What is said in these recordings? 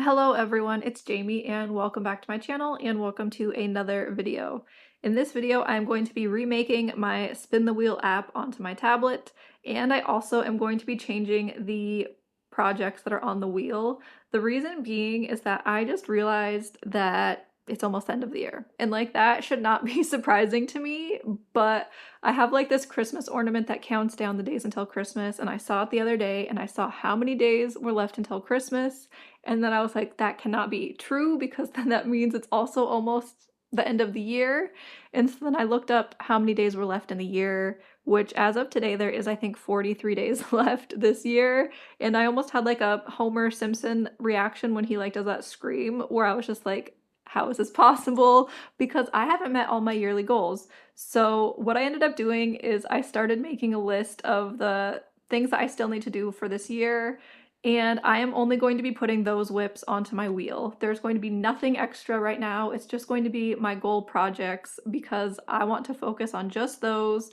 Hello everyone, it's Jamie and welcome back to my channel and welcome to another video. In this video, I'm going to be remaking my Spin the Wheel app onto my tablet, and I also am going to be changing the projects that are on the wheel. The reason being is that I just realized that it's almost the end of the year, and like that should not be surprising to me, but I have like this Christmas ornament that counts down the days until Christmas, and I saw it the other day and I saw how many days were left until Christmas. And then I was like, that cannot be true because then that means it's also almost the end of the year. And so then I looked up how many days were left in the year, which as of today, there is, I think, 43 days left this year. And I almost had like a Homer Simpson reaction when he like does that scream where I was just like, how is this possible? Because I haven't met all my yearly goals. So what I ended up doing is I started making a list of the things that I still need to do for this year, and I am only going to be putting those whips onto my wheel. There's going to be nothing extra right now. It's just going to be my goal projects because I want to focus on just those,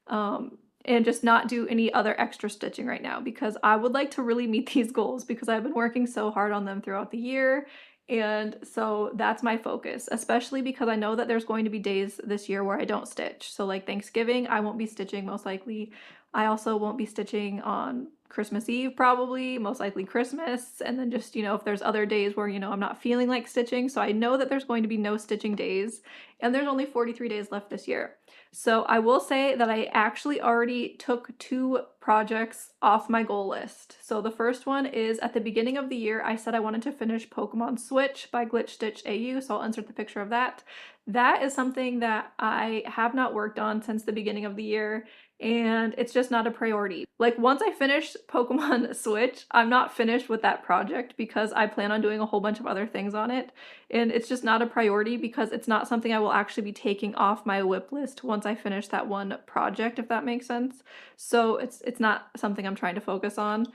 and just not do any other extra stitching right now because I would like to really meet these goals because I've been working so hard on them throughout the year. And so that's my focus, especially because I know that there's going to be days this year where I don't stitch. So like Thanksgiving, I won't be stitching most likely. I also won't be stitching on Christmas Eve probably, most likely Christmas, and then just, if there's other days where, I'm not feeling like stitching. So I know that there's going to be no stitching days, and there's only 43 days left this year. So I will say that I actually already took 2 projects off my goal list. So the first one is at the beginning of the year, I said I wanted to finish Pokemon Switch by Glitch Stitch AU, so I'll insert the picture of that. That is something that I have not worked on since the beginning of the year, and it's just not a priority. Like once I finish Pokemon Switch, I'm not finished with that project because I plan on doing a whole bunch of other things on it, and it's just not a priority because it's not something I will actually be taking off my whip list once I finish that one project, if that makes sense. So it's not something I'm trying to focus on.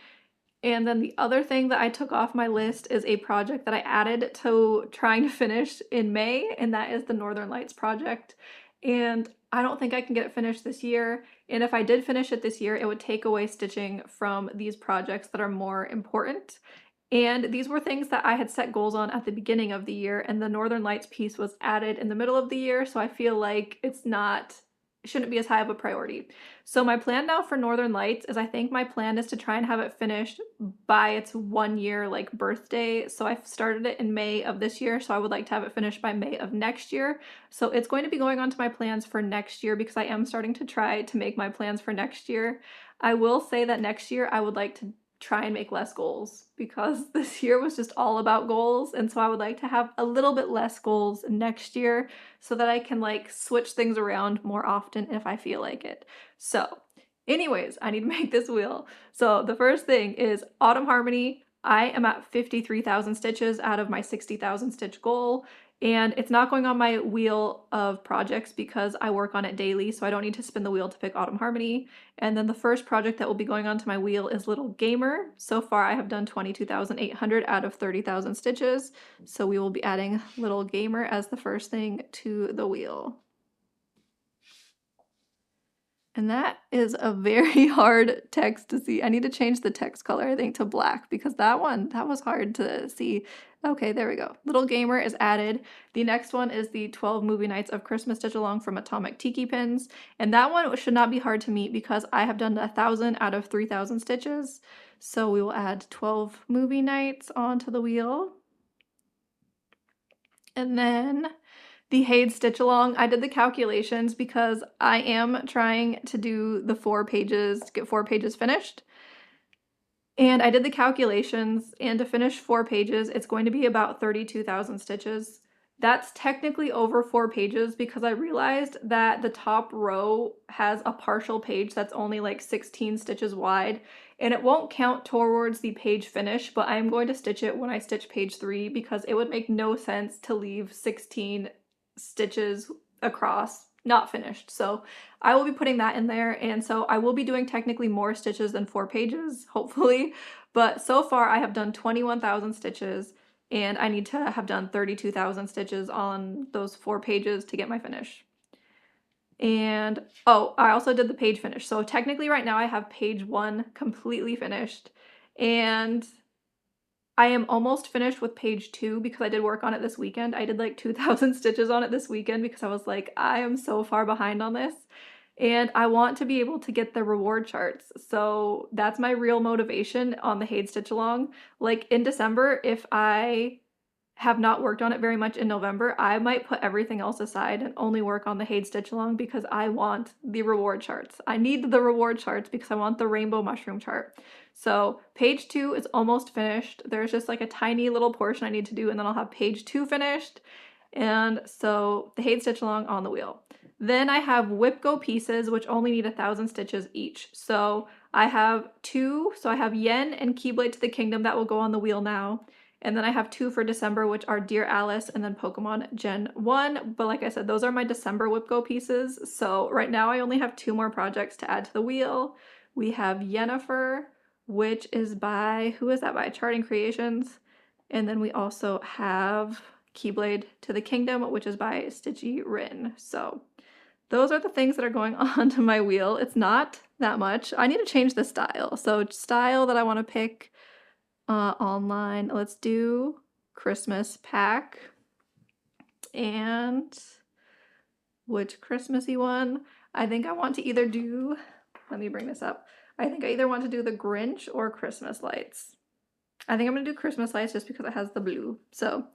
And then the other thing that I took off my list is a project that I added to trying to finish in May, and that is the Northern Lights project. And I don't think I can get it finished this year. And if I did finish it this year, it would take away stitching from these projects that are more important. And these were things that I had set goals on at the beginning of the year, and the Northern Lights piece was added in the middle of the year, so I feel like shouldn't be as high of a priority. So my plan now for Northern Lights is I think my plan is to try and have it finished by its 1 year like birthday. So I started it in May of this year, so I would like to have it finished by May of next year. So it's going to be going on to my plans for next year because I am starting to try to make my plans for next year. I will say that next year I would like to try and make less goals because this year was just all about goals, and so I would like to have a little bit less goals next year so that I can like switch things around more often if I feel like it. So anyways, I need to make this wheel. So the first thing is Autumn Harmony. I am at 53,000 stitches out of my 60,000 stitch goal, and it's not going on my wheel of projects because I work on it daily, so I don't need to spin the wheel to pick Autumn Harmony. And then the first project that will be going onto my wheel is Little Gamer. So far I have done 22,800 out of 30,000 stitches, so we will be adding Little Gamer as the first thing to the wheel. And that is a very hard text to see. I need to change the text color, I think, to black because that was hard to see. Okay, there we go. Little Gamer is added. The next one is the 12 Movie Nights of Christmas Stitch Along from Atomic Tiki Pins. And that one should not be hard to meet because I have done 1,000 out of 3,000 stitches. So we will add 12 movie nights onto the wheel. And then the Haid Stitch Along, I did the calculations because I am trying to do the 4 pages, get 4 pages finished. And I did the calculations, and to finish 4 pages, it's going to be about 32,000 stitches. That's technically over 4 pages because I realized that the top row has a partial page that's only like 16 stitches wide, and it won't count towards the page finish, but I'm going to stitch it when I stitch page 3 because it would make no sense to leave 16 stitches across not finished. So I will be putting that in there, and so I will be doing technically more stitches than 4 pages, hopefully, but so far I have done 21,000 stitches, and I need to have done 32,000 stitches on those 4 pages to get my finish. And oh, I also did the page finish. So technically right now I have page 1 completely finished, and I am almost finished with page 2 because I did work on it this weekend. I did like 2,000 stitches on it this weekend because I was like, I am so far behind on this. And I want to be able to get the reward charts. So that's my real motivation on the Haid Stitch Along. Like in December, if I have not worked on it very much in November, I might put everything else aside and only work on the Haid Stitch Along because I want the reward charts. I need the reward charts because I want the rainbow mushroom chart. So page 2 is almost finished. There's just like a tiny little portion I need to do and then I'll have page 2 finished. And so the Haid Stitch Along on the wheel. Then I have Whip Go pieces, which only need 1,000 stitches each. So I have 2, so I have Yen and Keyblade to the Kingdom that will go on the wheel now. And then I have 2 for December, which are Dear Alice and then Pokemon Gen 1. But like I said, those are my December Whip Go pieces. So right now I only have 2 more projects to add to the wheel. We have Yennefer, which is by, who is that by? Charting Creations. And then we also have Keyblade to the Kingdom, which is by Stitchy Rin. So those are the things that are going on to my wheel. It's not that much. I need to change the style. So style that I want to pick online. Let's do Christmas pack. And which Christmassy one? I think I want to either do, let me bring this up. I think I either want to do the Grinch or Christmas lights. I think I'm going to do Christmas lights just because it has the blue. So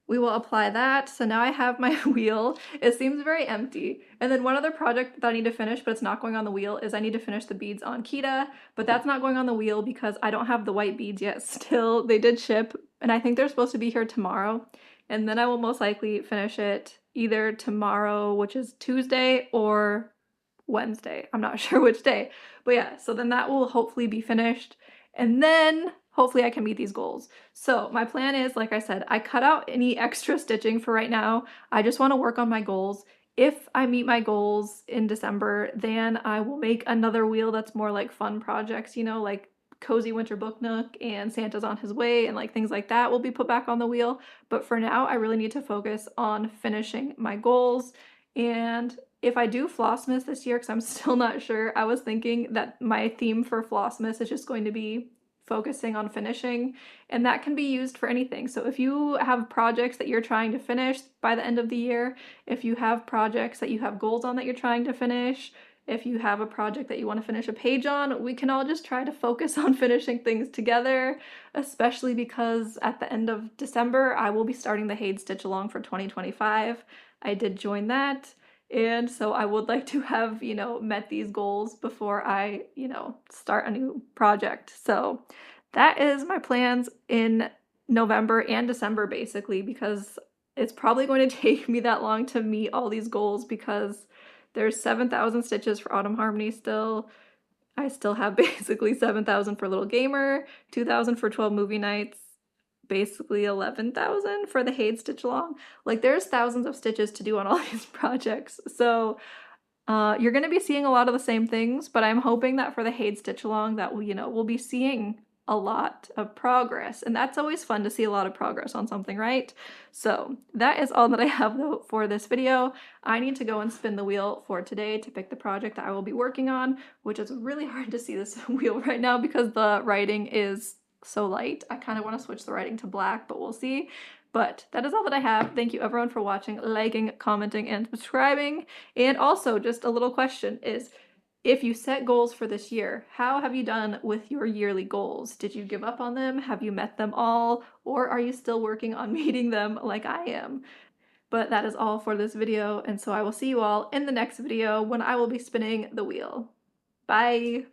we will apply that. So now I have my wheel. It seems very empty. And then one other project that I need to finish, but it's not going on the wheel, is I need to finish the beads on Kita, but that's not going on the wheel because I don't have the white beads yet still. They did ship, and I think they're supposed to be here tomorrow. And then I will most likely finish it either tomorrow, which is Tuesday, or Wednesday. I'm not sure which day. But yeah, so then that will hopefully be finished. And then hopefully I can meet these goals. So my plan is, like I said, I cut out any extra stitching for right now. I just want to work on my goals. If I meet my goals in December, then I will make another wheel that's more like fun projects, you know, like Cozy Winter Book Nook and Santa's on His Way and like things like that will be put back on the wheel. But for now, I really need to focus on finishing my goals. And if I do Flossmas this year, because I'm still not sure, I was thinking that my theme for Flossmas is just going to be focusing on finishing, and that can be used for anything. So if you have projects that you're trying to finish by the end of the year, if you have projects that you have goals on that you're trying to finish, if you have a project that you want to finish a page on, we can all just try to focus on finishing things together, especially because at the end of December, I will be starting the Haid Stitch Along for 2025. I did join that. And so I would like to have, you know, met these goals before I, you know, start a new project. So that is my plans in November and December, basically, because it's probably going to take me that long to meet all these goals because there's 7,000 stitches for Autumn Harmony still. I still have basically 7,000 for Little Gamer, 2,000 for 12 Movie Nights, basically 11,000 for the Haid Stitch Along. Like there's thousands of stitches to do on all these projects. So you're going to be seeing a lot of the same things, but I'm hoping that for the Haid Stitch Along that we'll be seeing a lot of progress, and that's always fun to see a lot of progress on something, right? So that is all that I have though for this video. I need to go and spin the wheel for today to pick the project that I will be working on, which is really hard to see this wheel right now because the writing is so light. I kind of want to switch the writing to black, but we'll see. But that is all that I have. Thank you everyone for watching, liking, commenting, and subscribing. And also, just a little question is, if you set goals for this year, how have you done with your yearly goals? Did you give up on them? Have you met them all? Or are you still working on meeting them like I am? But that is all for this video, and so I will see you all in the next video when I will be spinning the wheel. Bye!